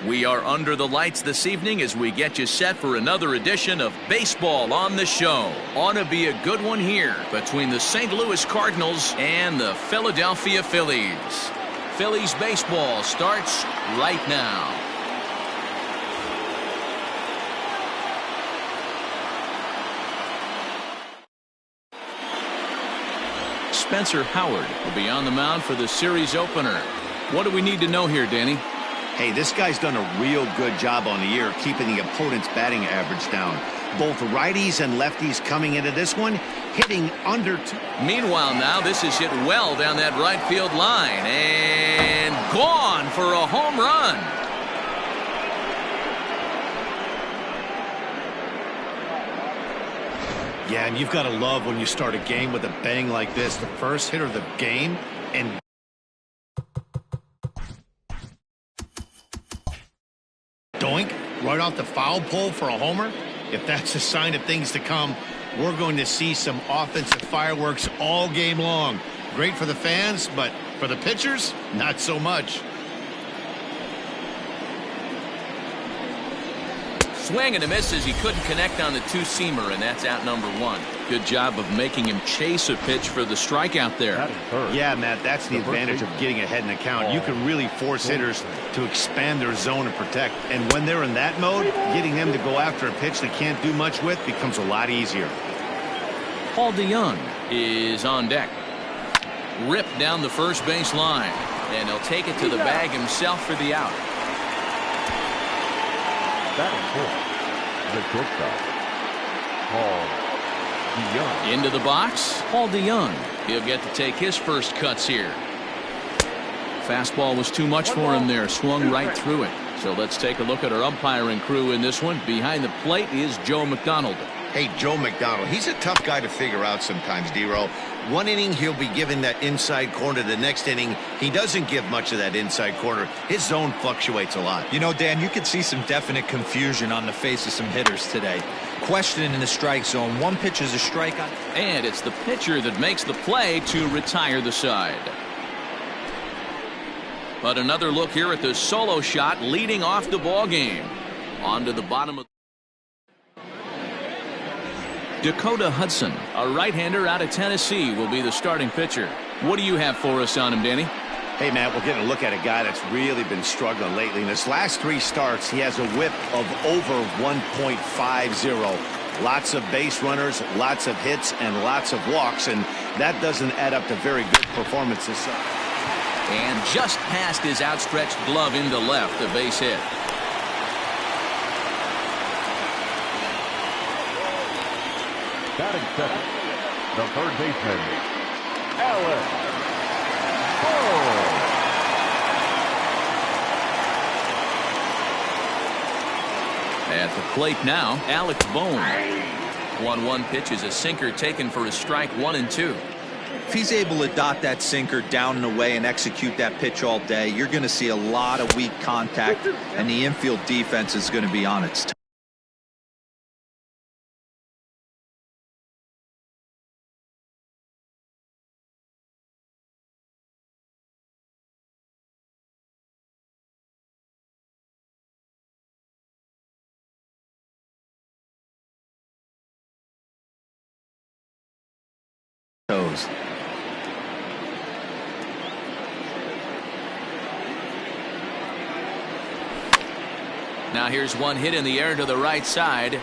We are under the lights this evening as we get you set for another edition of Baseball on the Show. Ought to be a good one here between the St. Louis Cardinals and the Philadelphia Phillies. Phillies baseball starts right now. Spencer Howard will be on the mound for the series opener. What do we need to know here, Danny? Hey, this guy's done a real good job on the year keeping the opponent's batting average down. Both righties and lefties coming into this one, hitting under two. Meanwhile, now this is hit well down that right field line and gone for a home run. Yeah, and you've got to love when you start a game with a bang like this. The first hit of the game, and doink, right off the foul pole for a homer. If that's a sign of things to come, we're going to see some offensive fireworks all game long. Great for the fans, but for the pitchers, not so much. Swing and a miss as he couldn't connect on the two-seamer, and that's out number one. Good job of making him chase a pitch for the strikeout there. Yeah, Matt, that's the advantage of getting ahead in the count. You can really force hitters to expand their zone and protect. And when they're in that mode, getting them to go after a pitch they can't do much with becomes a lot easier. Paul DeYoung is on deck. Ripped down the first base line, and he'll take it to the bag himself for the out. The shortstop, Paul DeYoung. Into the box, Paul DeYoung. He'll get to take his first cuts here. Fastball was too much for him there. Swung right through it. So let's take a look at our umpiring crew in this one. Behind the plate is Joe McDonald. Hey, Joe McDonald, he's a tough guy to figure out sometimes, D-Row. One inning, he'll be given that inside corner. The next inning, he doesn't give much of that inside corner. His zone fluctuates a lot. You know, Dan, you could see some definite confusion on the face of some hitters today. Questioning in the strike zone. One pitch is a strike on. And it's the pitcher that makes the play to retire the side. But another look here at the solo shot leading off the ball game. On to the bottom of Dakota Hudson, a right-hander out of Tennessee, will be the starting pitcher. What do you have for us on him, Danny? Hey, Matt, we're getting a look at a guy that's really been struggling lately. In his last three starts, he has a whip of over 1.50. Lots of base runners, lots of hits, and lots of walks, and that doesn't add up to very good performances. And just past his outstretched glove into left, a base hit. Batting second, the third baseman, Alex Bohm. At the plate now, Alex Bohm. 1-1 pitch is a sinker taken for a strike 1-2. If he's able to dot that sinker down and away and execute that pitch all day, you're going to see a lot of weak contact, and the infield defense is going to be on its toes. Now here's one hit in the air to the right side.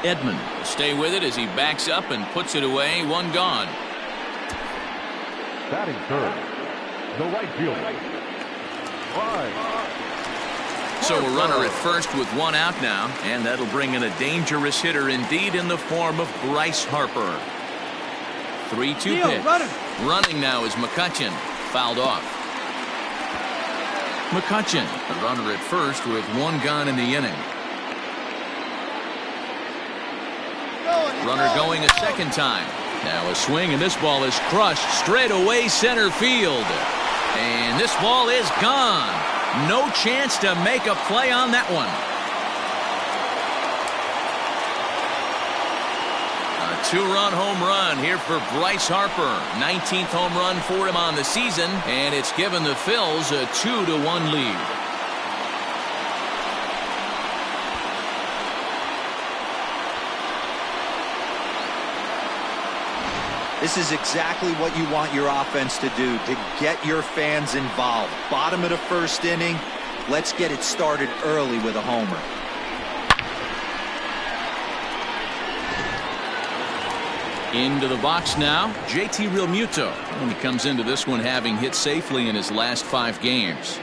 Edman will stay with it as he backs up and puts it away. One gone. Batting third, the right fielder, So a runner at first with one out now, and that'll bring in a dangerous hitter indeed in the form of Bryce Harper. 3-2 pitch. Running now is McCutchen. Fouled off. McCutchen, the runner at first with one gone in the inning. Runner going a second time. Now a swing, and this ball is crushed straight away center field. And this ball is gone. No chance to make a play on that one. Two-run home run here for Bryce Harper. 19th home run for him on the season, and it's given the Phils a 2-1 lead. This is exactly what you want your offense to do, to get your fans involved. Bottom of the first inning, let's get it started early with a homer. Into the box now, JT Realmuto. And he comes into this one having hit safely in his last 5 games.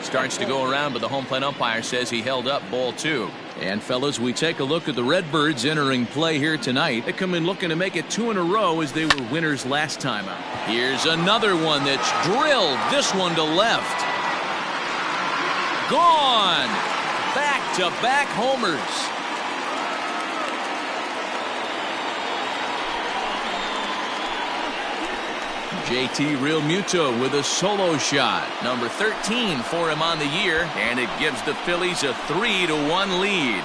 Starts to go around, but the home plate umpire says he held up ball 2. And fellas, we take a look at the Redbirds entering play here tonight. They come in looking to make it 2 in a row as they were winners last time out. Here's another one that's drilled. This one to left. Gone. Back-to-back homers. JT Realmuto with a solo shot. Number 13 for him on the year, and it gives the Phillies a 3-1 lead.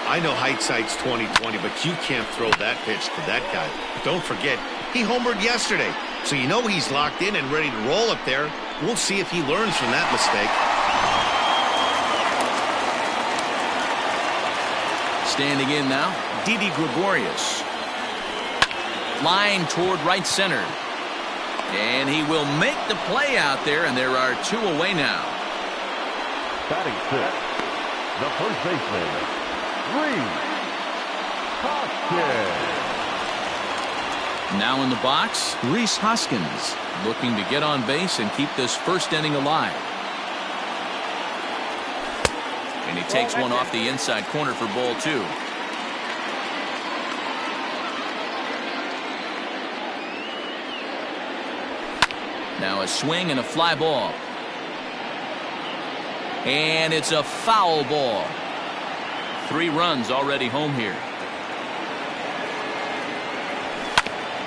I know hindsight's 20/20, but you can't throw that pitch to that guy. Don't forget, he homered yesterday, so you know he's locked in and ready to roll up there. We'll see if he learns from that mistake. Standing in now, Didi Gregorius. Line toward right center. And he will make the play out there, and there are 2 away now. Batting 6, the first baseman, Hoskins. Now in the box, Rhys Hoskins looking to get on base and keep this first inning alive. And he takes one off the inside corner for ball 2. Now a swing and a fly ball. And it's a foul ball. 3 runs already home here.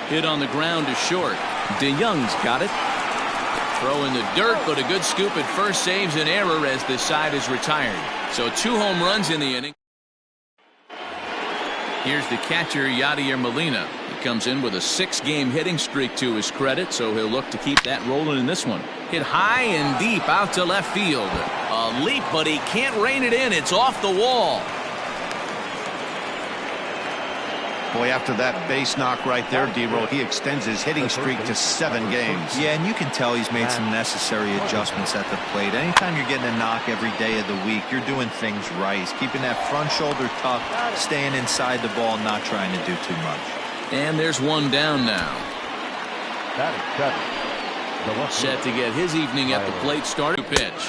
Hit on the ground to short. DeYoung's got it. Throw in the dirt, but a good scoop at first saves an error as the side is retired. So 2 home runs in the inning. Here's the catcher, Yadier Molina. He comes in with a 6-game hitting streak to his credit, so he'll look to keep that rolling in this one. Hit high and deep out to left field. A leap, but he can't rein it in. It's off the wall. Boy, after that base knock right there, D-Roll, he extends his hitting streak to 7 games. Yeah, and you can tell he's made some necessary adjustments at the plate. Anytime you're getting a knock every day of the week, you're doing things right. He's keeping that front shoulder tucked, staying inside the ball, not trying to do too much. And there's one down now. Batting 7, Set to get his evening at the plate started. Pitch.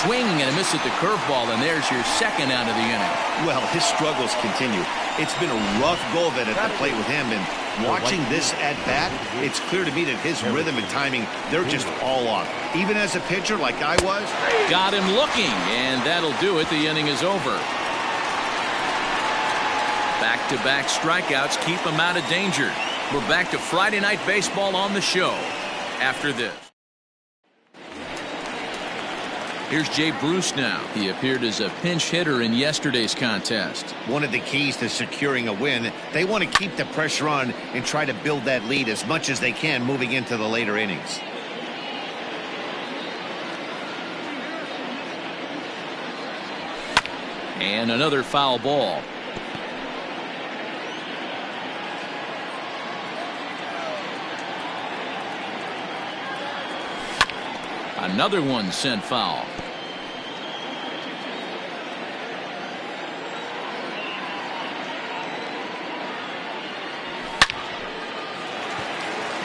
Swing and a miss at the curveball, and there's your second out of the inning. Well, his struggles continue. It's been a rough go of it at the plate with him, and watching this at bat, it's clear to me that his rhythm and timing, they're just all off. Even as a pitcher like I was. Got him looking, and that'll do it. The inning is over. Back-to-back strikeouts keep him out of danger. We're back to Friday Night Baseball on the show after this. Here's Jay Bruce now. He appeared as a pinch hitter in yesterday's contest. One of the keys to securing a win, they want to keep the pressure on and try to build that lead as much as they can moving into the later innings. And another foul ball. Another one sent foul.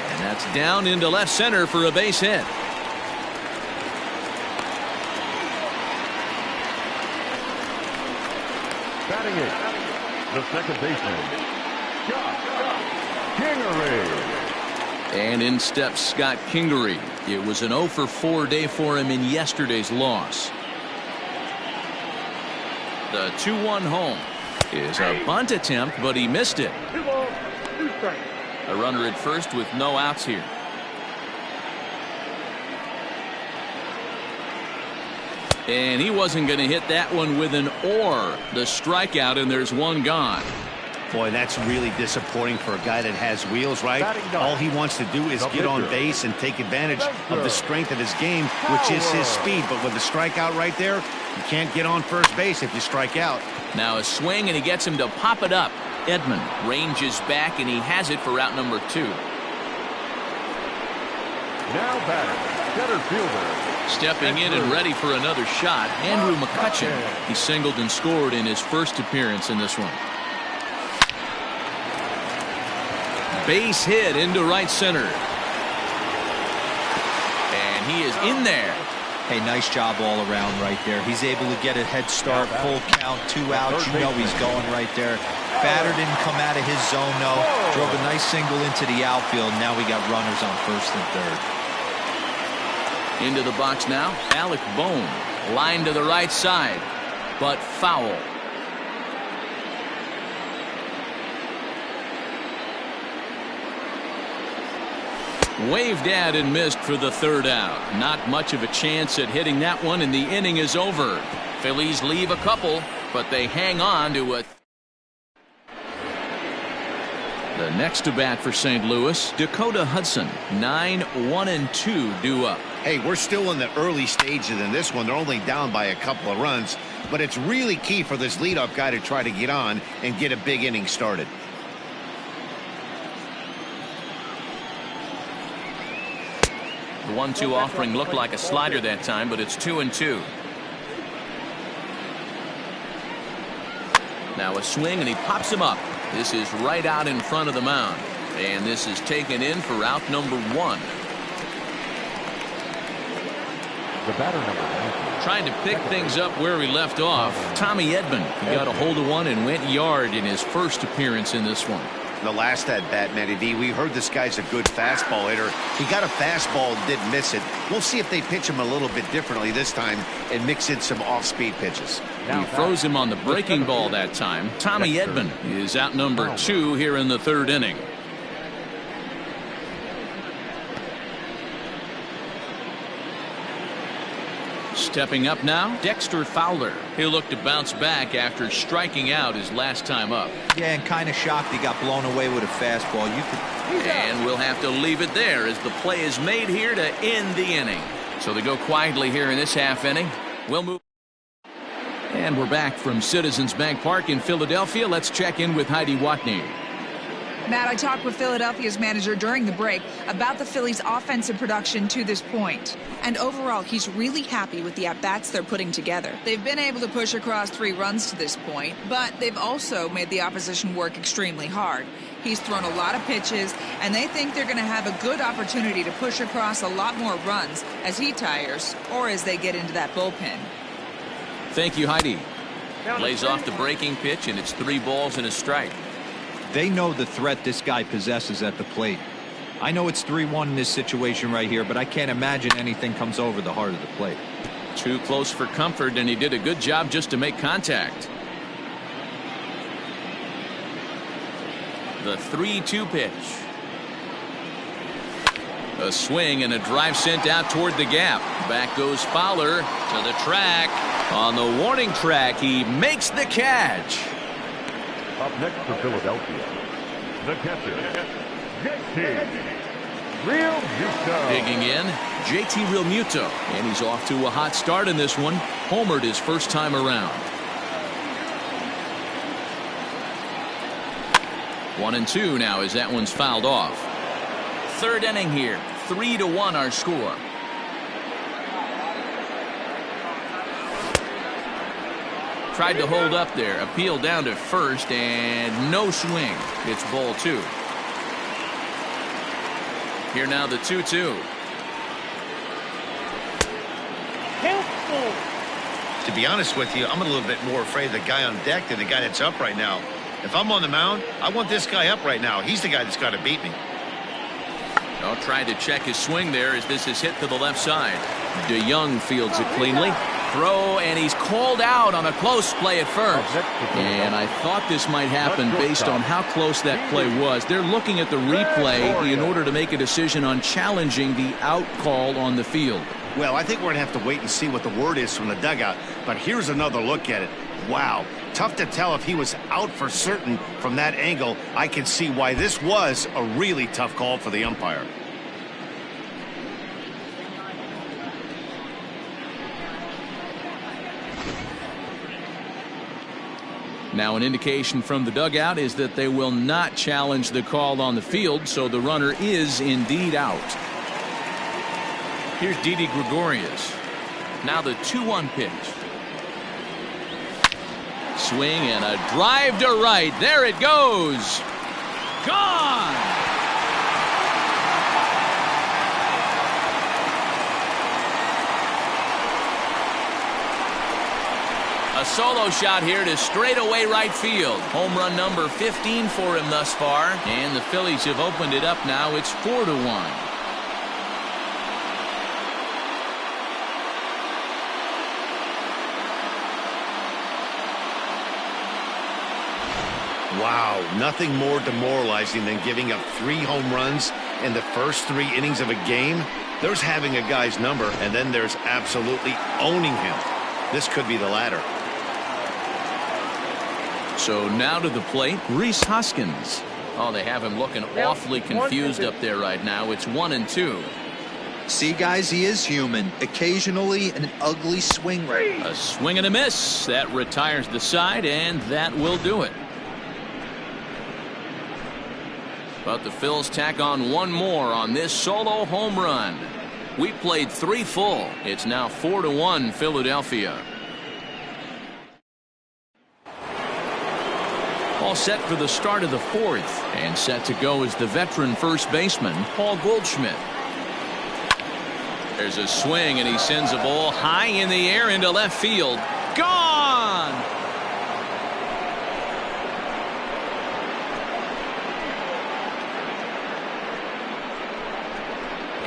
And that's down into left center for a base hit. batting 8, the second baseman, Scott Kingery. And in steps Scott Kingery. It was an 0-for-4 day for him in yesterday's loss. The 2-1 home is a bunt attempt, but he missed it. 2 balls, 2 strikes. A runner at first with no outs here. And he wasn't going to hit that one with an or. The strikeout, and there's one gone. Boy, that's really disappointing for a guy that has wheels, right? All he wants to do is get on base and take advantage of the strength of his game, which is his speed. But with the strikeout right there, you can't get on first base if you strike out. Now a swing, and he gets him to pop it up. Edman ranges back, and he has it for out number 2. Now batting, center fielder. Stepping in and ready for another shot, Andrew McCutchen. He singled and scored in his first appearance in this one. Base hit into right center. And he is in there. Hey, nice job all around right there. He's able to get a head start, full count, 2 outs. You know he's going right there. Batter didn't come out of his zone, no. Drove a nice single into the outfield. Now we got runners on first and third. Into the box now, Alec Bohm. Line to the right side, but foul. Waved at and missed for the 3rd out. Not much of a chance at hitting that one, and the inning is over. Phillies leave a couple, but they hang on to a... The next to bat for St. Louis, Dakota Hudson. 9-1-2 due up. Hey, we're still in the early stages in this one. They're only down by a couple of runs, but it's really key for this leadoff guy to try to get on and get a big inning started. The 1-2 offering looked like a slider that time, but it's 2-2. Now a swing, and he pops him up. This is right out in front of the mound, and this is taken in for out number 1. The batter number 19. Trying to pick things up where he left off, Tommy Edman. He got a hold of one and went yard in his first appearance in this one. The last at bat, Matty D, we heard this guy's a good fastball hitter. He got a fastball and didn't miss it. We'll see if they pitch him a little bit differently this time and mix in some off-speed pitches. He froze him on the breaking ball that time. Tommy Edman is out number 2 here in the 3rd inning. Stepping up now, Dexter Fowler. He'll look to bounce back after striking out his last time up. Yeah, and kind of shocked he got blown away with a fastball. And we'll have to leave it there as the play is made here to end the inning. So they go quietly here in this half inning. We'll move. And we're back from Citizens Bank Park in Philadelphia. Let's check in with Heidi Watney. Matt, I talked with Philadelphia's manager during the break about the Phillies' offensive production to this point. And overall, he's really happy with the at-bats they're putting together. They've been able to push across 3 runs to this point, but they've also made the opposition work extremely hard. He's thrown a lot of pitches, and they think they're going to have a good opportunity to push across a lot more runs as he tires or as they get into that bullpen. Thank you, Heidi. Lays off the breaking pitch, and it's 3 balls and a strike. They know the threat this guy possesses at the plate. I know it's 3-1 in this situation right here, but I can't imagine anything comes over the heart of the plate. Too close for comfort, and he did a good job just to make contact. The 3-2 pitch. A swing and a drive sent out toward the gap. Back goes Fowler to the track. On the warning track, he makes the catch. Up next for Philadelphia, the catcher, JT Realmuto. Digging in, JT Realmuto, and he's off to a hot start in this one. Homered his first time around. 1-2 now as that one's fouled off. 3rd inning here, 3-1 our score. Tried to hold up there, appeal down to first, and no swing. It's ball 2. Here now the 2-2. To be honest with you, I'm a little bit more afraid of the guy on deck than the guy that's up right now. If I'm on the mound, I want this guy up right now. He's the guy that's got to beat me. Oh, trying to check his swing there as this is hit to the left side. DeYoung fields it cleanly. Throw, and he's called out on a close play at first. And I thought this might happen based on how close that play was. They're looking at the replay in order to make a decision on challenging the out call on the field. Well, I think we're going to have to wait and see what the word is from the dugout. But here's another look at it. Wow. Tough to tell if he was out for certain from that angle. I can see why this was a really tough call for the umpire. Now an indication from the dugout is that they will not challenge the call on the field, so the runner is indeed out. Here's Didi Gregorius. Now the 2-1 pitch. Swing and a drive to right. There it goes. Gone. A solo shot here to straightaway right field. Home run number 15 for him thus far. And the Phillies have opened it up now. It's 4-1. Wow, nothing more demoralizing than giving up 3 home runs in the first 3 innings of a game. There's having a guy's number, and then there's absolutely owning him. This could be the latter. So now to the plate, Rhys Hoskins. Oh, they have him looking awfully confused up there right now. It's 1-2. See, guys, he is human. Occasionally an ugly swing rate. A swing and a miss. That retires the side, and that will do it. But the Phils tack on one more on this solo home run. We played 3 full. It's now 4-1 Philadelphia. All set for the start of the 4th. And set to go is the veteran first baseman, Paul Goldschmidt. There's a swing, and he sends a ball high in the air into left field. Gone!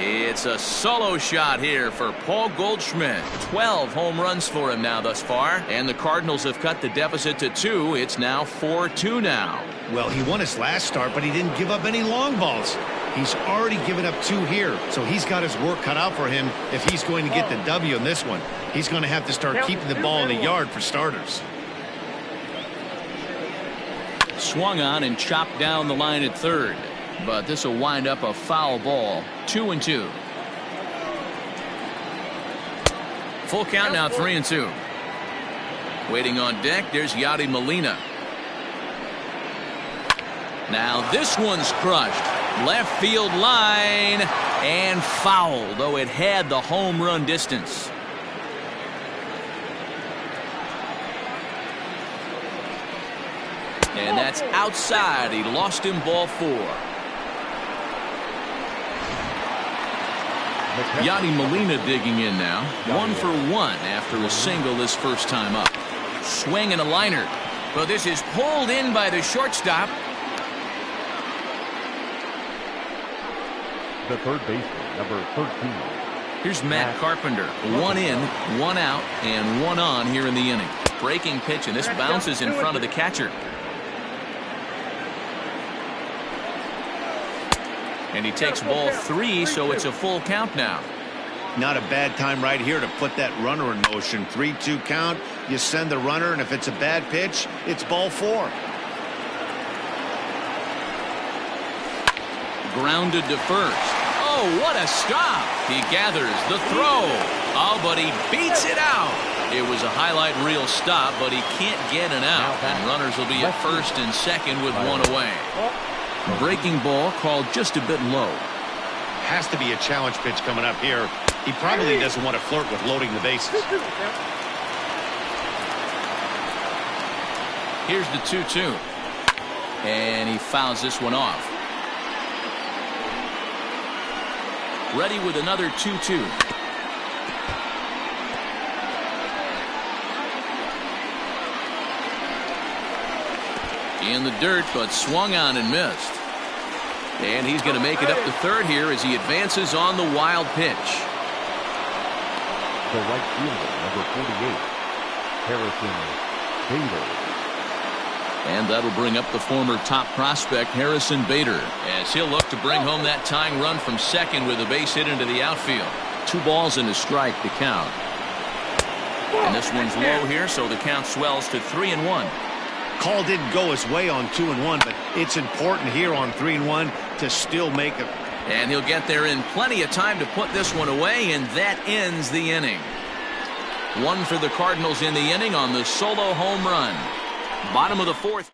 It's a solo shot here for Paul Goldschmidt. 12 home runs for him now thus far. And the Cardinals have cut the deficit to 2. It's now 4-2 now. Well, he won his last start, but he didn't give up any long balls. He's already given up 2 here, so he's got his work cut out for him if he's going to get the W in this one. He's going to have to start keeping the ball in the yard for starters. Swung on and chopped down the line at third. But this will wind up a foul ball. 2-2. Full count now, 3-2. Waiting on deck, there's Yadi Molina. Now this one's crushed. Left field line and foul, though it had the home run distance. And that's outside. He lost him, ball 4. Yadi Molina digging in now. 1 for 1 after a single this first time up. Swing and a liner. But this is pulled in by the shortstop. The third baseman, number 13. Here's Matt Carpenter. 1 in, 1 out, and 1 on here in the inning. Breaking pitch, and this bounces in front of the catcher. And he takes ball 3, so it's a full count now. Not a bad time right here to put that runner in motion. 3-2 count. You send the runner, and if it's a bad pitch, it's ball 4. Grounded to first. Oh, what a stop. He gathers the throw. Oh, but he beats it out. It was a highlight reel stop, but he can't get an out. And runners will be at first and second with 1 away. Breaking ball called just a bit low. Has to be a challenge pitch coming up here. He probably doesn't want to flirt with loading the bases. Here's the 2-2. And he fouls this one off. Ready with another 2-2. In the dirt, but swung on and missed. And he's going to make it up to third here as he advances on the wild pitch. The right fielder, number 48, Harrison Bader. And that'll bring up the former top prospect, Harrison Bader, as he'll look to bring home that tying run from second with a base hit into the outfield. 2 balls and a strike to count. And this one's low here, so the count swells to 3-1. Call didn't go his way on 2-1, but it's important here on 3-1 to still make it. And he'll get there in plenty of time to put this one away, and that ends the inning. 1 for the Cardinals in the inning on the solo home run. Bottom of the 4th.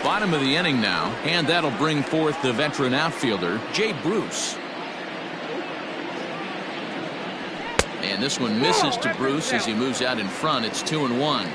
Bottom of the inning now, and that'll bring forth the veteran outfielder, Jay Bruce. And this one misses to Bruce as he moves out in front. It's 2-1.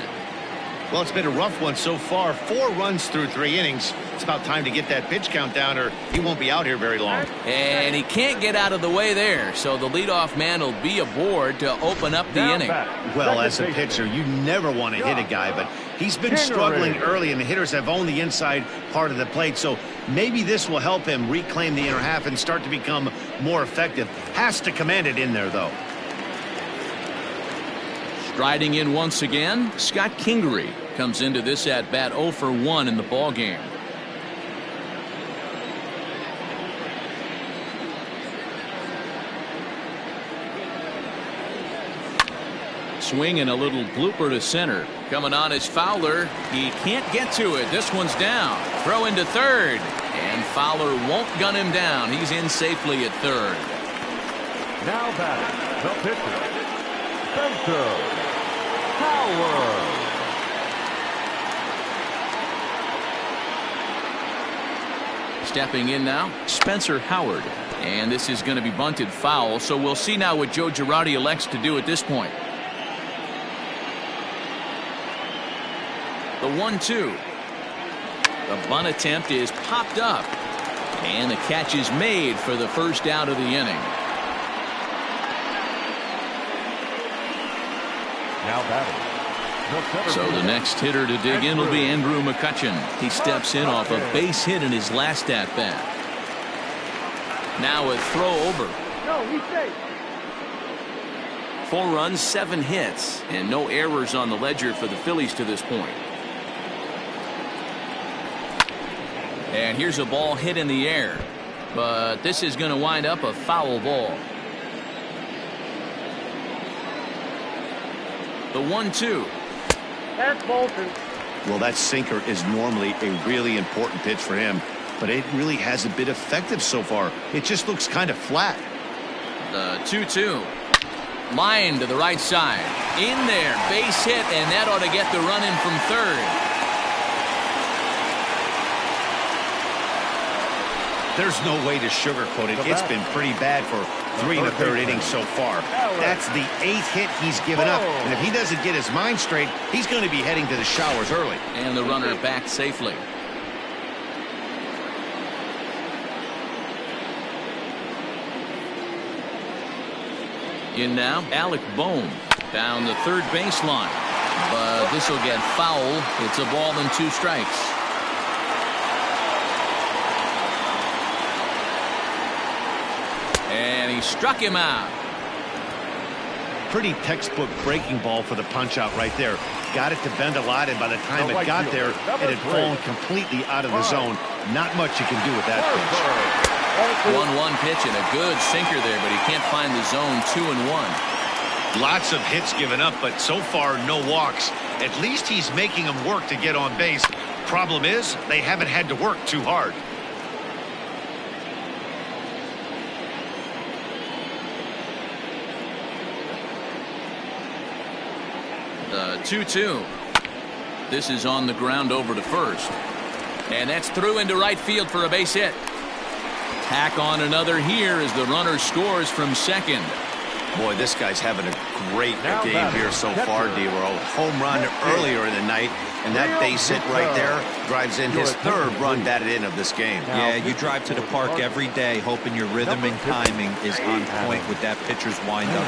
Well, it's been a rough one so far. 4 runs through 3 innings. It's about time to get that pitch count down, or he won't be out here very long. And he can't get out of the way there, so the leadoff man will be aboard to open up the inning. Well, as a pitcher, you never want to hit a guy, but he's been struggling early, and the hitters have owned the inside part of the plate, so maybe this will help him reclaim the inner half and start to become more effective. Has to command it in there, though. Striding in once again, Scott Kingery comes into this at bat 0 for 1 in the ball game. Swing and a little blooper to center. Coming on is Fowler. He can't get to it. This one's down. Throw into third. And Fowler won't gun him down. He's in safely at third. Now batting, the pitcher, Spencer Howard. Stepping in now, Spencer Howard. And this is going to be bunted foul, so we'll see now what Joe Girardi elects to do at this point. The 1-2. The bunt attempt is popped up. And the catch is made for the first out of the inning. Now batting. So the next hitter to dig in will be Andrew McCutchen. He steps in off a base hit in his last at bat. Now a throw over. No, he's safe. 4 runs, 7 hits, and no errors on the ledger for the Phillies to this point. And here's a ball hit in the air, but this is going to wind up a foul ball. The 1-2. That's Bolton. Well, that sinker is normally a really important pitch for him, but it really hasn't been effective so far. It just looks kind of flat. The 2-2. Line to the right side. In there. Base hit, and that ought to get the run in from third. There's no way to sugarcoat it. It's been pretty bad for 3 1/3 innings so far. That's the 8th hit he's given up. And if he doesn't get his mind straight, he's going to be heading to the showers early. And the runner back safely. In now, Alec Bohm down the third baseline. But this will get foul. It's a ball and 2 strikes. And he struck him out. Pretty textbook breaking ball for the punch out right there. Got it to bend a lot, and by the time it got there, it had fallen completely out of the zone. Not much you can do with that pitch. 1-1 pitch and a good sinker there, but he can't find the zone. 2-1. Lots of hits given up, but so far no walks. At least he's making them work to get on base. Problem is, they haven't had to work too hard. The 2-2. This is on the ground over to first. And that's through into right field for a base hit. Tack on another here as the runner scores from second. Boy, this guy's having a great game here so far, D-Roll. Home run earlier in the night, and that base hit right there drives in his 3rd run batted in of this game. Yeah, you drive to the park every day hoping your rhythm and timing is on point with that pitcher's windup.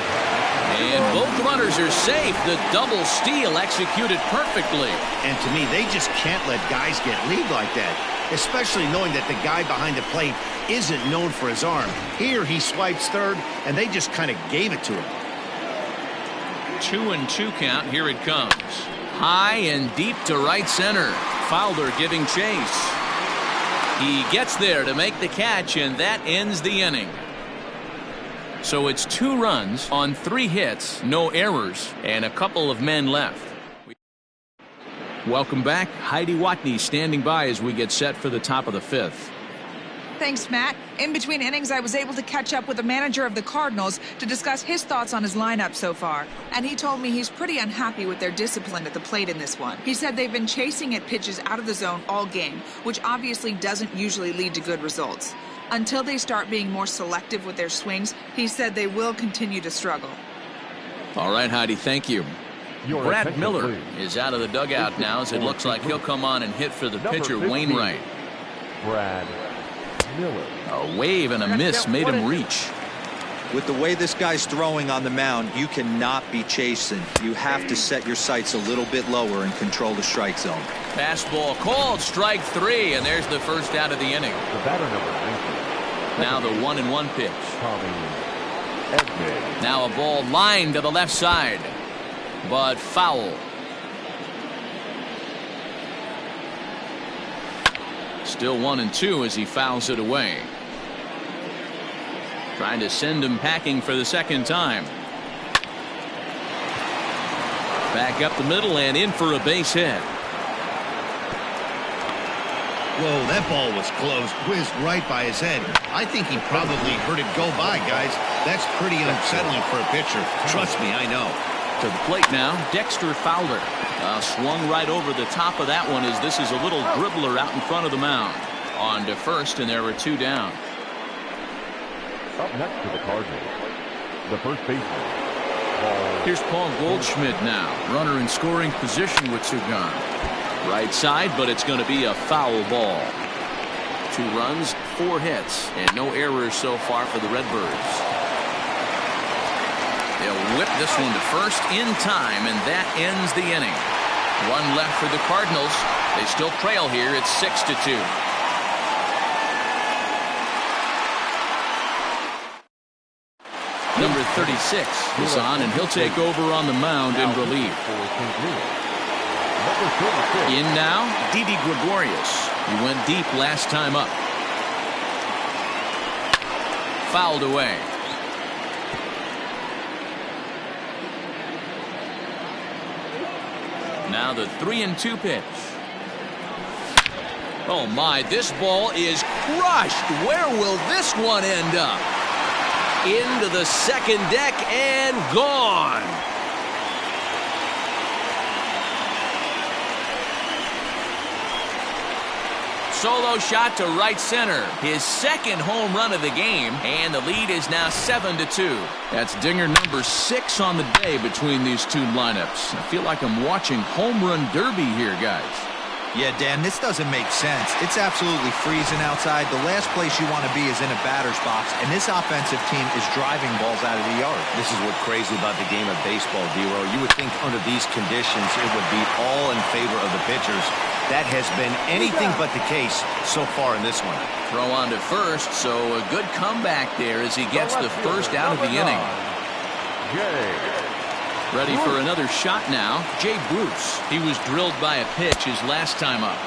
And both runners are safe. The double steal executed perfectly. And to me, they just can't let guys get lead like that, especially knowing that the guy behind the plate isn't known for his arm. Here he swipes third, and they just kind of gave it to him. 2-2 count. Here it comes. High and deep to right center. Fowler giving chase. He gets there to make the catch, and that ends the inning. So it's 2 runs on 3 hits, no errors, and a couple of men left. Welcome back. Heidi Watney standing by as we get set for the top of the 5th. Thanks, Matt. In between innings, I was able to catch up with the manager of the Cardinals to discuss his thoughts on his lineup so far. And he told me he's pretty unhappy with their discipline at the plate in this one. He said they've been chasing at pitches out of the zone all game, which obviously doesn't usually lead to good results. Until they start being more selective with their swings, he said they will continue to struggle. All right, Heidi, thank you. Brad Miller is out of the dugout now, as it looks like he'll come on and hit for the pitcher, Wainwright. Brad Miller. A wave and a miss made him reach. With the way this guy's throwing on the mound, you cannot be chasing. You have to set your sights a little bit lower and control the strike zone. Fastball called, strike 3, and there's the first out of the inning. The batter number 19. Now the 1-1 pitch. Tommy Edman. Now a ball lined to the left side, but foul. Still 1-2 as he fouls it away. Trying to send him packing for the second time. Back up the middle and in for a base hit. Whoa, that ball was close. Whizzed right by his head. I think he probably heard it go by, guys. That's pretty unsettling for a pitcher. Trust me, I know. To the plate now, Dexter Fowler. Swung right over the top of that one, as this is a little dribbler out in front of the mound. On to first, and there were 2 down. Up next to the Cardinals, the first baseman. Here's Paul Goldschmidt now. Runner in scoring position with 2 gone. Right side, but it's going to be a foul ball. 2 runs, 4 hits, and no errors so far for the Redbirds. They'll whip this one to first in time, and that ends the inning. 1 left for the Cardinals. They still trail here. It's 6-2. Number 36 is on, and he'll take over on the mound in relief. In now, Didi Gregorius. He went deep last time up. Fouled away. Now the 3-2 pitch. Oh my, this ball is crushed. Where will this one end up? Into the second deck and gone. Solo shot to right center. His second home run of the game, and the lead is now 7-2. That's dinger number 6 on the day between these 2 lineups. I feel like I'm watching home run derby here, guys. Yeah, Dan, this doesn't make sense. It's absolutely freezing outside. The last place you want to be is in a batter's box, and this offensive team is driving balls out of the yard. This is what's crazy about the game of baseball, D-Row. You would think under these conditions it would be all in favor of the pitchers. That has been anything but the case so far in this one. Throw on to first, so a good comeback there as he gets the first out of the inning. Ready for another shot now, Jay Bruce. He was drilled by a pitch his last time up.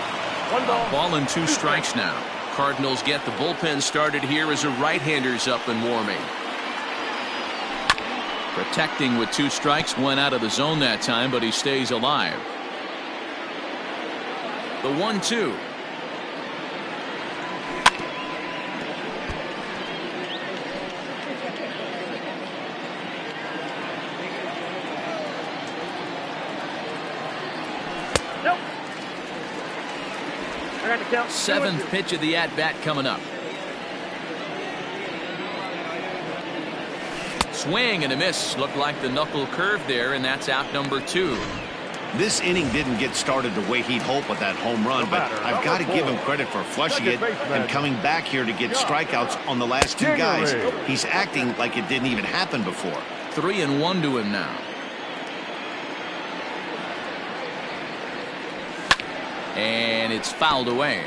A ball and 2 strikes now. Cardinals get the bullpen started here as a right-hander's up and warming. Protecting with 2 strikes, went out of the zone that time, but he stays alive. The 1-2. Seventh pitch of the at-bat coming up. Swing and a miss. Looked like the knuckle curve there, and that's out number 2. This inning didn't get started the way he'd hoped with that home run, but I've got to give him credit for flushing it and coming back here to get strikeouts on the last 2 guys. He's acting like it didn't even happen before. 3-1 to him now. And it's fouled away.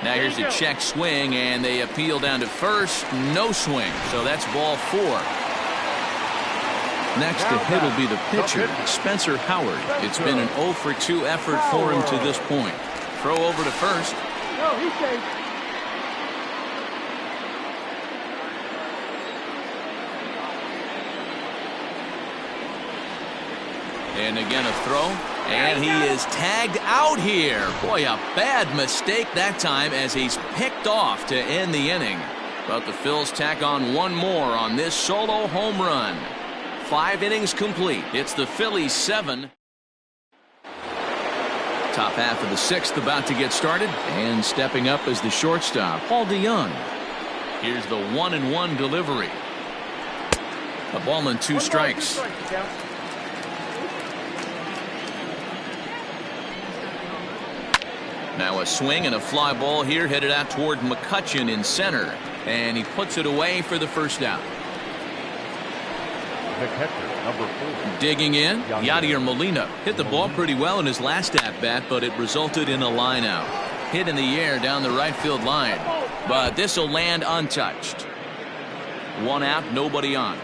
Now here's a check swing, and they appeal down to first. No swing, so that's ball 4. Next to hit will be the pitcher, Spencer Howard. It's been an 0 for 2 effort for him to this point. Throw over to first. No, he's safe. And again a throw. And he is tagged out here. Boy, a bad mistake that time as he's picked off to end the inning. But the Phils tack on one more on this solo home run. 5 innings complete. It's the Phillies 7. Top half of the 6th about to get started. And stepping up as the shortstop, Paul DeYoung. Here's the 1-1 delivery. A ball and 2 strikes. Now a swing and a fly ball here headed out toward McCutchen in center. And he puts it away for the first out. The catcher, number 4. Digging in, Yadier Molina hit the ball pretty well in his last at-bat, but it resulted in a line out. Hit in the air down the right field line. But this will land untouched. 1 out, nobody on.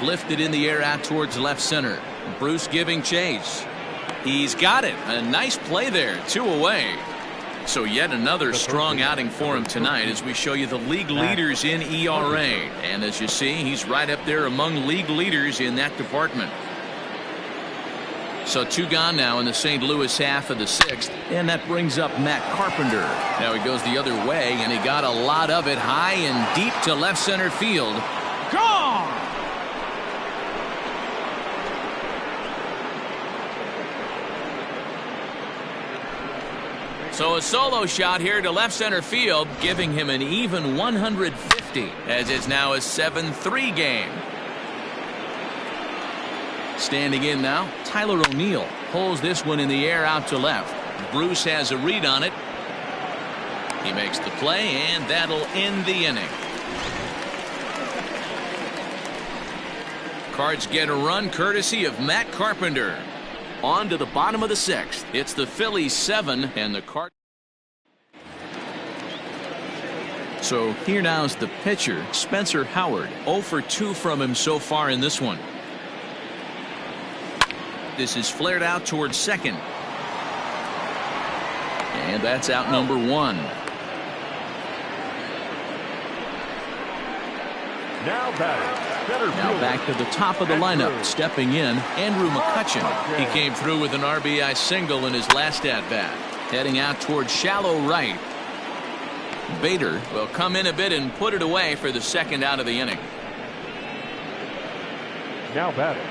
Lifted in the air out towards left center. Bruce giving chase. He's got it. A nice play there. 2 away. So yet another strong outing for him tonight as we show you the league leaders in ERA. And as you see, he's right up there among league leaders in that department. So 2 gone now in the St. Louis half of the 6th. And that brings up Matt Carpenter. Now he goes the other way, and he got a lot of it high and deep to left center field. Gone! So a solo shot here to left center field, giving him an even 150, as it's now a 7-3 game. Standing in now, Tyler O'Neill pulls this one in the air out to left. Bruce has a read on it. He makes the play, and that'll end the inning. Cards get a run courtesy of Matt Carpenter. On to the bottom of the 6th. It's the Phillies 7 and the Cardinals. So here now is the pitcher, Spencer Howard. 0 for 2 from him so far in this one. This is flared out towards second. And that's out number 1. Now batting. Now back to the top of the lineup. Stepping in, Andrew McCutchen. He came through with an RBI single in his last at-bat. Heading out towards shallow right. Bader will come in a bit and put it away for the 2nd out of the inning. Now batting.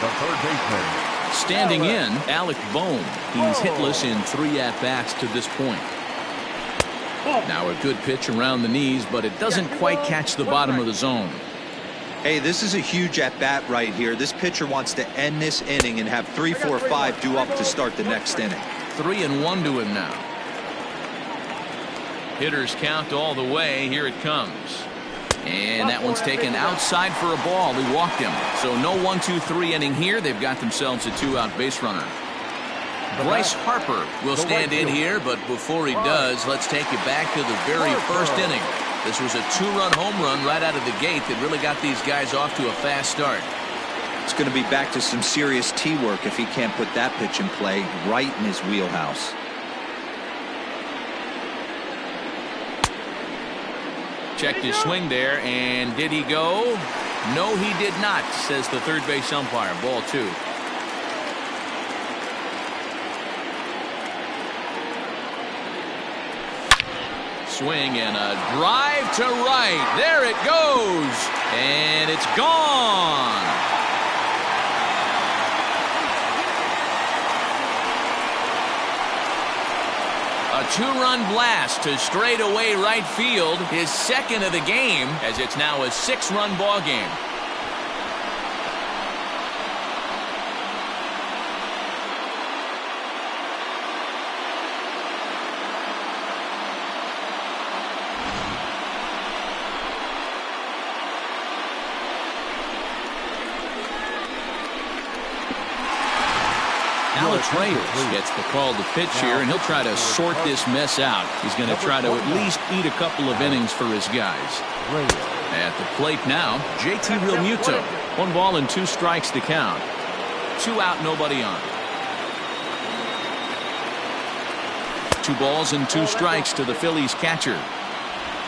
The third baseman. Standing in, Alec Bohm. He's hitless in 3 at-bats to this point. Now a good pitch around the knees, but it doesn't quite catch the bottom of the zone. Hey, this is a huge at-bat right here. This pitcher wants to end this inning and have 3, 4, 5 due up to start the next inning. 3-1 to him now. Hitters count all the way. Here it comes. And that one's taken outside for a ball. He walked him. So no 1-2-3 inning here. They've got themselves a 2-out base runner. Bryce Harper will stand in here, but before he does, let's take you back to the very first inning. This was a 2-run home run right out of the gate that really got these guys off to a fast start. It's going to be back to some serious tee work if he can't put that pitch in play right in his wheelhouse. Checked his swing there, and did he go? No, he did not, says the third base umpire. Ball 2. Swing and a drive to right. There it goes. And it's gone. A 2-run blast to straightaway right field. His 2nd of the game, as it's now a 6-run ball game. Coach Reyes gets the call to pitch here, and he'll try to sort this mess out. He's going to try to at least eat a couple of innings for his guys. At the plate now, JT Realmuto. 1 ball and 2 strikes to count. 2 out, nobody on. 2 balls and 2 strikes to the Phillies catcher.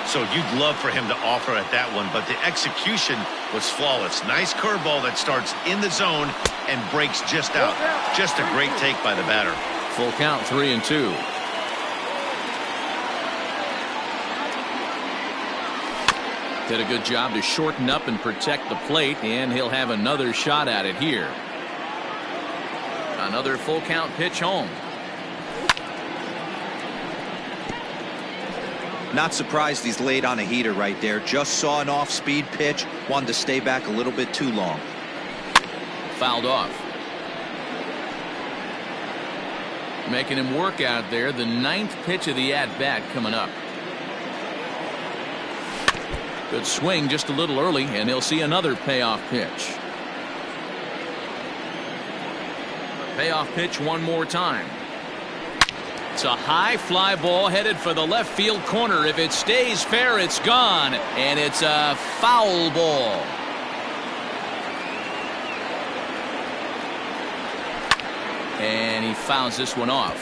So you'd love for him to offer at that one, but the execution was flawless. Nice curveball that starts in the zone and breaks just out. Just a great take by the batter. Full count, 3-2. Did a good job to shorten up and protect the plate, and he'll have another shot at it here. Another full count pitch home. Not surprised he's laid on a heater right there. Just saw an off-speed pitch. Wanted to stay back a little bit too long. Fouled off. Making him work out there. The 9th pitch of the at-bat coming up. Good swing just a little early, and he'll see another payoff pitch. Payoff pitch one more time. It's a high fly ball headed for the left field corner. If it stays fair, it's gone, and it's a foul ball. And he fouls this one off.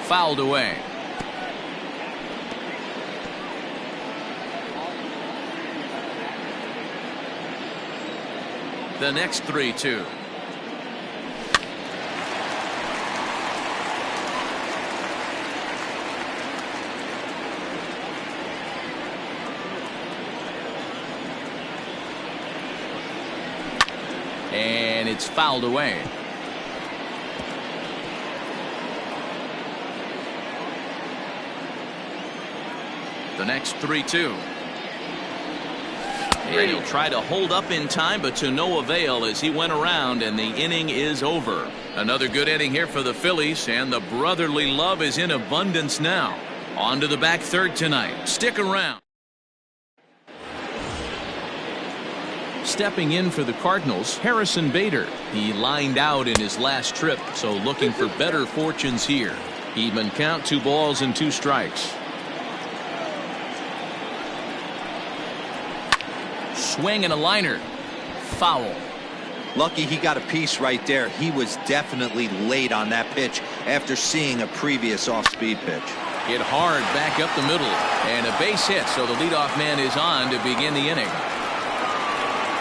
Fouled away. The next 3-2. And it's fouled away. The next 3-2. And he'll try to hold up in time, but to no avail as he went around, and the inning is over. Another good inning here for the Phillies, and the brotherly love is in abundance now. On to the back third tonight. Stick around. Stepping in for the Cardinals, Harrison Bader. He lined out in his last trip, so looking for better fortunes here. Even count, 2 balls and 2 strikes. Swing and a liner. Foul. Lucky he got a piece right there. He was definitely late on that pitch after seeing a previous off-speed pitch. Hit hard back up the middle, and a base hit, so the leadoff man is on to begin the inning.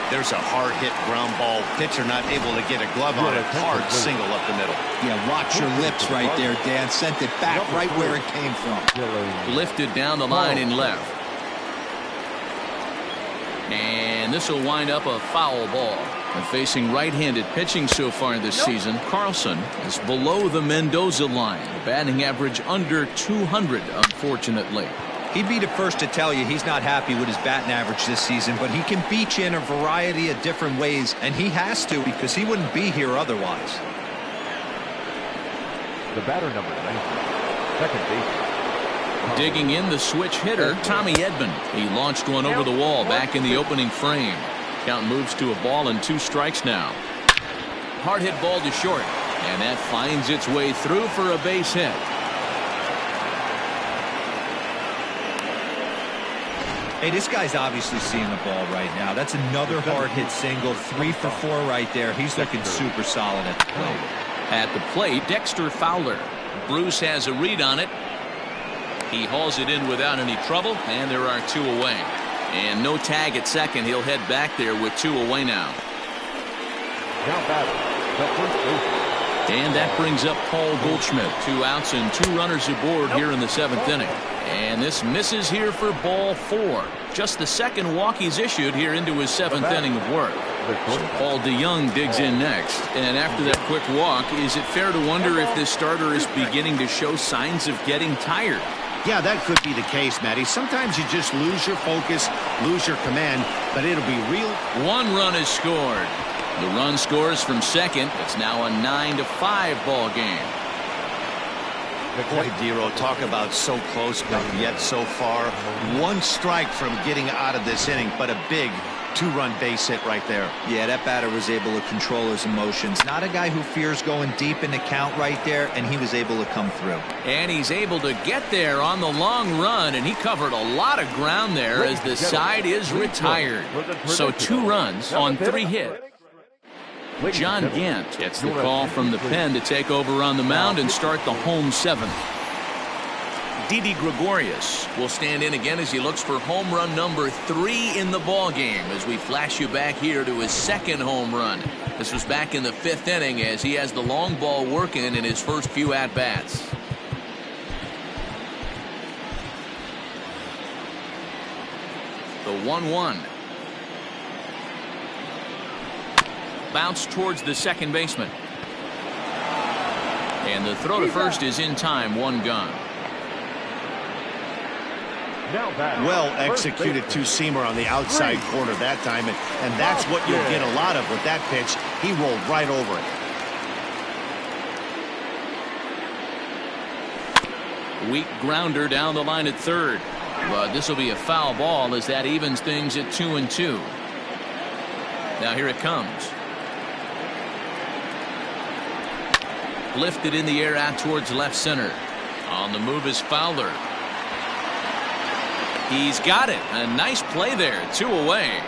There's a hard hit ground ball. Pitcher not able to get a glove on it. Hard single up the middle. Yeah, watch your lips right there, Dan. Sent it back right where it came from. Lifted down the line and left. And this will wind up a foul ball. And facing right-handed pitching so far this season, Carlson is below the Mendoza line. Batting average under 200, unfortunately. He'd be the first to tell you he's not happy with his batting average this season, but he can beat you in a variety of different ways, and he has to because he wouldn't be here otherwise. The batter, number 90, second base. Digging in, the switch hitter, Tommy Edman. He launched one over the wall back in the opening frame. Count moves to a ball and 2 strikes now. Hard hit ball to short, and that finds its way through for a base hit. Hey, this guy's obviously seeing the ball right now. That's another hard hit single. 3 for 4 right there. He's looking super solid at the plate. At the plate, Dexter Fowler. Bruce has a read on it. He hauls it in without any trouble, and there are 2 away. And no tag at second. He'll head back there with 2 away now. Now batting, the first baseman. And that brings up Paul Goldschmidt. 2 outs and 2 runners aboard here in the 7th inning. And this misses here for ball 4. Just the second walk he's issued here into his 7th inning of work. So Paul DeYoung digs in next. And after that quick walk, is it fair to wonder if this starter is beginning to show signs of getting tired? Yeah, that could be the case, Matty. Sometimes you just lose your focus, lose your command, but it'll be real. 1 run is scored. The run scores from second. It's now a 9-5 ball game. Boy, Dero, talk about so close, but yet so far. One strike from getting out of this inning, but a big two-run base hit right there. Yeah, that batter was able to control his emotions. Not a guy who fears going deep in the count right there, and he was able to come through. And he's able to get there on the long run, and he covered a lot of ground there as the side is retired. So 2 runs on 3 hits. John Gant gets the call from the pen to take over on the mound and start the home 7th. Didi Gregorius will stand in again as he looks for home run number 3 in the ball game as we flash you back here to his 2nd home run. This was back in the 5th inning as he has the long ball working in his first few at-bats. The 1-1. Bounce towards the second baseman. And the throw to first is in time, 1 gone. Well executed two-seamer on the outside corner that time, and that's what you'll get a lot of with that pitch. He rolled right over it. Weak grounder down the line at third, but this will be a foul ball as that evens things at 2-2. Now here it comes. Lifted in the air out towards left center. On the move is Fowler. He's got it. A nice play there. 2 away.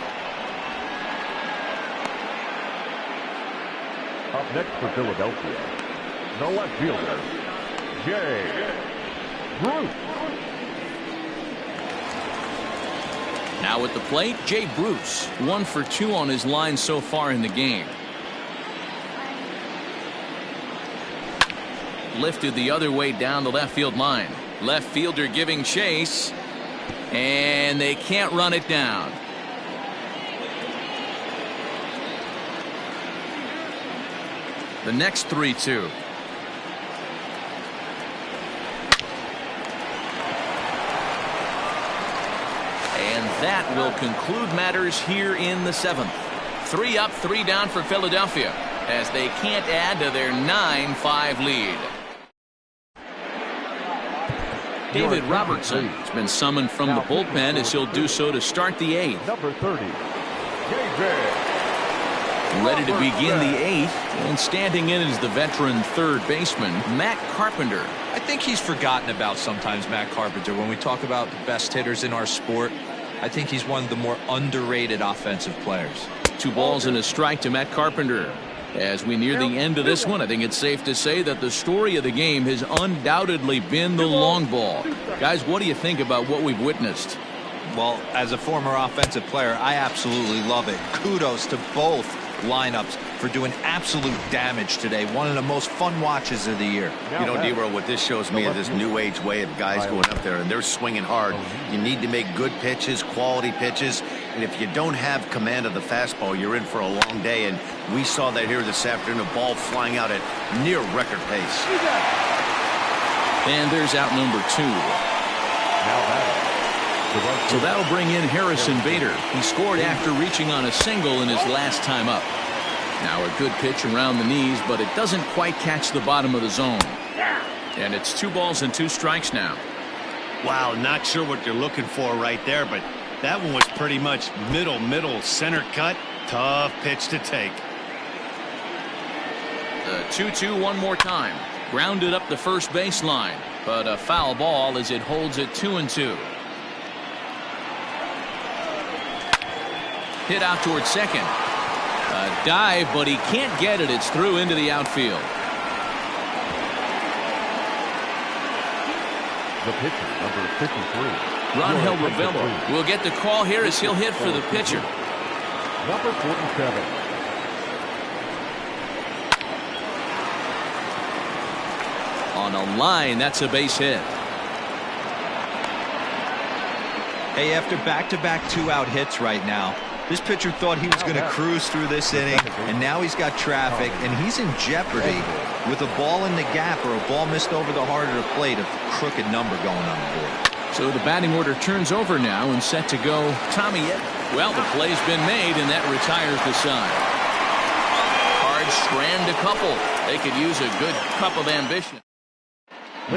Up next for Philadelphia, the left fielder, Jay Bruce. Now at the plate, Jay Bruce. 1 for 2 on his line so far in the game. Lifted the other way down the left field line. Left fielder giving chase. And they can't run it down. The next 3-2. And that will conclude matters here in the 7th. 3 up, 3 down for Philadelphia as they can't add to their 9-5 lead. David Robertson has been summoned from the bullpen as he'll do so to start the 8th. Number 30, Ready to begin the 8th, and standing in is the veteran third baseman, Matt Carpenter. I think he's forgotten about sometimes, Matt Carpenter. When we talk about the best hitters in our sport, I think he's one of the more underrated offensive players. 2 balls and a strike to Matt Carpenter. As we near the end of this one, I think it's safe to say that the story of the game has undoubtedly been the long ball. Guys, what do you think about what we've witnessed? Well, as a former offensive player, I absolutely love it. Kudos to both lineups for doing absolute damage today. One of the most fun watches of the year. You know, Dero, what this shows me is this new age way of guys going up there, and they're swinging hard. You need to make good pitches, quality pitches, and if you don't have command of the fastball, you're in for a long day, and we saw that here this afternoon, a ball flying out at near record pace. And there's out number 2. So that'll bring in Harrison Bader. He scored after reaching on a single in his last time up. Now a good pitch around the knees, but it doesn't quite catch the bottom of the zone. And it's 2 balls and 2 strikes now. Wow, not sure what you're looking for right there, but that one was pretty much middle, center cut. Tough pitch to take. The 2-2 one more time. Grounded up the first baseline, but a foul ball as it holds it 2-2. Hit out towards second. A dive, but he can't get it. It's through into the outfield. the pitcher, number 53. Rangel Rivera will get the call here as he'll hit for the pitcher. Number 47. On a line, that's a base hit. Hey, after back-to-back 2-out hits right now, this pitcher thought he was going to cruise through this inning, and now he's got traffic, and he's in jeopardy with a ball in the gap or a ball missed over the heart of the plate, a crooked number going on the board. So the batting order turns over now and set to go Tommy Edman. Well, the play's been made, and that retires the side. Cards strand a couple. They could use a good cup of ambition.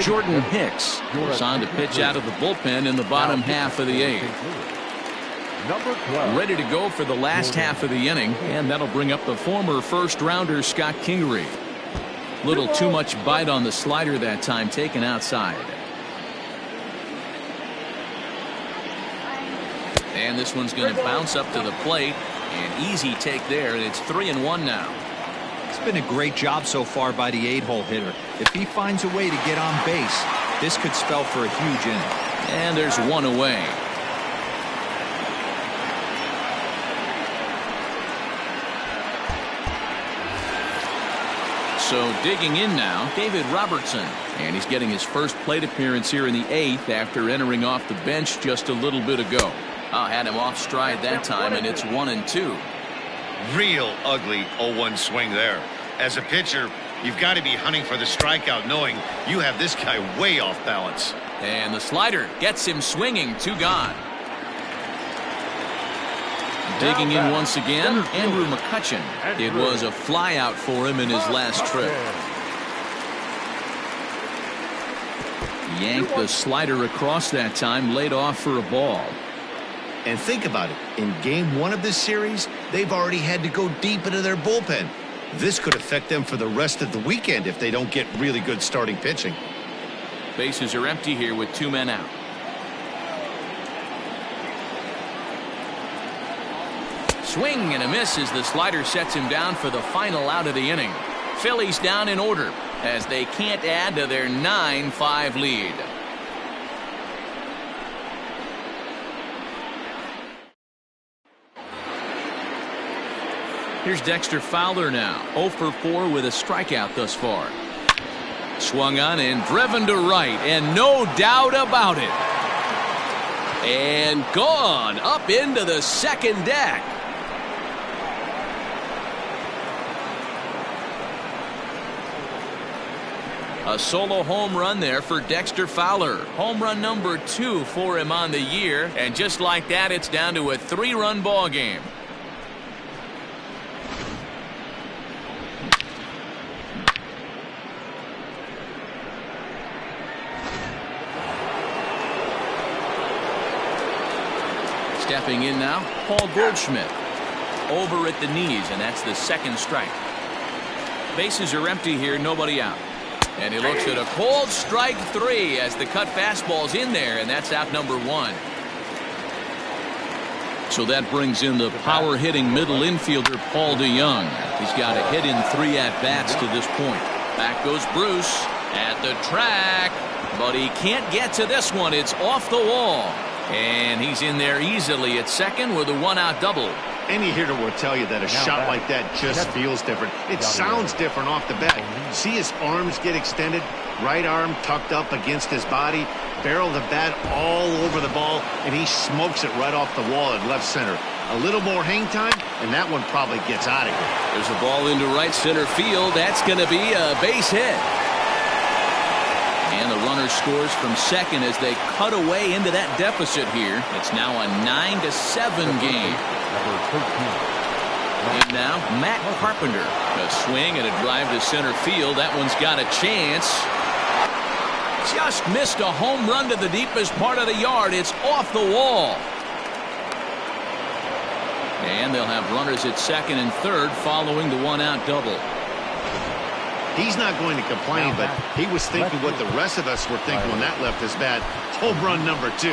Jordan Hicks is on to pitch out of the bullpen in the bottom half of the 8th. Number 12. Ready to go for the last half of the inning, and that'll bring up the former first-rounder Scott Kingery. Little too much bite on the slider that time, taken outside. And this one's going to bounce up to the plate. An easy take there, and it's 3-1 now. It's been a great job so far by the 8-hole hitter. If he finds a way to get on base, this could spell for a huge inning. And there's one away. So digging in now, David Robertson. And he's getting his first plate appearance here in the 8th after entering off the bench just a little bit ago. Had him off stride that time, and it's 1-2. Real ugly 0-1 swing there. As a pitcher, you've got to be hunting for the strikeout, knowing you have this guy way off balance. And the slider gets him swinging. 2 gone. Digging in once again, Andrew McCutchen. It was a fly out for him in his last trip. Yanked the slider across that time, laid off for a ball. And think about it. In game 1 of this series, they've already had to go deep into their bullpen. This could affect them for the rest of the weekend if they don't get really good starting pitching. Bases are empty here with 2 men out. Swing and a miss as the slider sets him down for the final out of the inning. Phillies down in order as they can't add to their 9-5 lead. Here's Dexter Fowler now, 0 for 4 with a strikeout thus far. Swung on and driven to right, and no doubt about it. And gone up into the second deck. A solo home run there for Dexter Fowler. Home run number 2 for him on the year, and just like that, it's down to a 3-run ball game. Stepping in now, Paul Goldschmidt. Over at the knees, and that's the second strike. Bases are empty here, nobody out. And he looks at a cold strike 3 as the cut fastball's in there, and that's out number 1. So that brings in the power-hitting middle infielder, Paul DeYoung. He's got a hit in 3 at-bats to this point. Back goes Bruce at the track, but he can't get to this one. It's off the wall. And he's in there easily at second with a 1-out double. Any hitter will tell you that a shot like that just feels different. It sounds different off the bat. See his arms get extended, right arm tucked up against his body, barrel the bat all over the ball, and he smokes it right off the wall at left center. A little more hang time, and that one probably gets out of here. There's a ball into right center field. That's going to be a base hit. And the runner scores from second as they cut away into that deficit here. It's now a 9-7 game. And now Matt Carpenter. A swing and a drive to center field. That one's got a chance. Just missed a home run to the deepest part of the yard. It's off the wall. And they'll have runners at second and third following the 1-out double. He's not going to complain, but he was thinking what the rest of us were thinking when that left his bat. Home run number 2.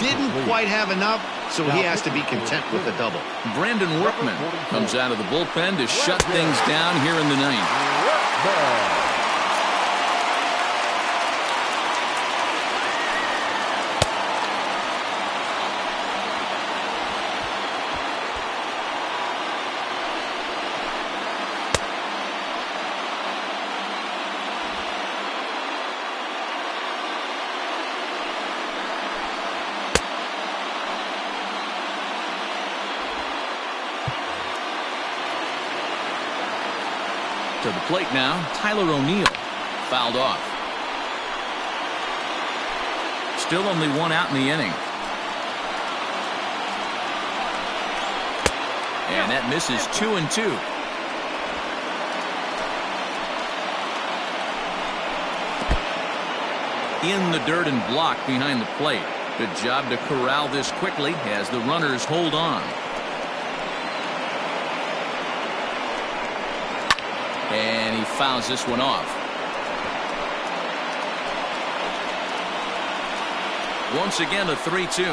Didn't quite have enough, so he has to be content with the double. Brandon Workman comes out of the bullpen to shut things down here in the 9th. To the plate now, Tyler O'Neill. Fouled off. Still only 1 out in the inning. And that misses 2-2. in the dirt and blocked behind the plate. Good job to corral this quickly as the runners hold on. And he fouls this one off. Once again a 3-2.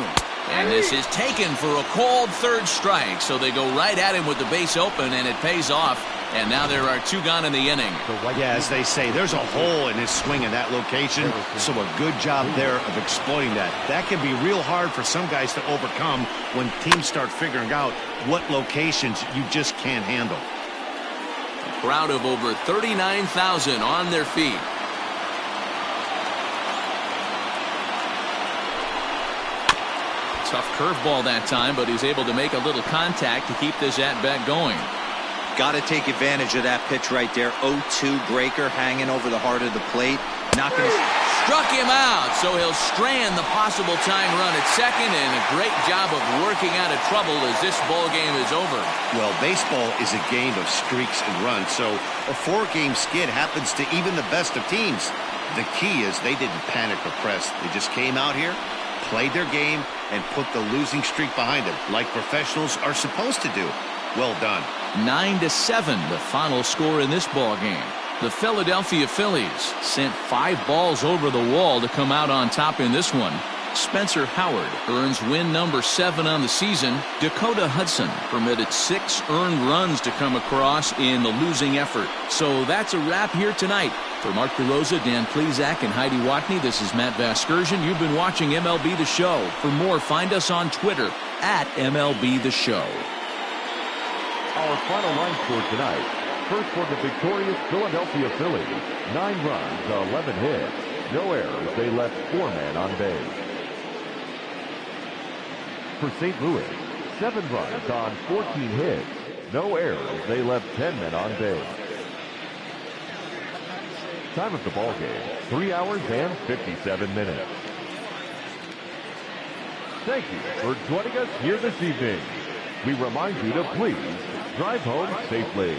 And this is taken for a called third strike. So they go right at him with the base open, and it pays off. And now there are 2 gone in the inning. Yeah, as they say, there's a hole in his swing in that location. So a good job there of exploiting that. That can be real hard for some guys to overcome when teams start figuring out what locations you just can't handle. A crowd of over 39,000 on their feet. Tough curveball that time, but he's able to make a little contact to keep this at-bat going. Got to take advantage of that pitch right there. 0-2 breaker hanging over the heart of the plate. Not going to. Struck him out, so he'll strand the possible tying run at second, and a great job of working out of trouble as this ball game is over. Well, baseball is a game of streaks and runs, so a 4-game skid happens to even the best of teams. The key is they didn't panic or press. They just came out here, played their game, and put the losing streak behind them, like professionals are supposed to do. Well done. 9-7, the final score in this ball game. The Philadelphia Phillies sent 5 balls over the wall to come out on top in this one. Spencer Howard earns win number 7 on the season. Dakota Hudson permitted 6 earned runs to come across in the losing effort. So that's a wrap here tonight. For Mark DeRosa, Dan Plezak, and Heidi Watney, this is Matt Vasgersian. You've been watching MLB The Show. For more, find us on Twitter at MLB The Show. Our final line score tonight. First for the victorious Philadelphia Phillies. 9 runs, 11 hits. No errors. They left 4 men on base. For St. Louis, 7 runs on 14 hits. No errors. They left 10 men on base. Time of the ball game, 3 hours and 57 minutes. Thank you for joining us here this evening. We remind you to please drive home safely.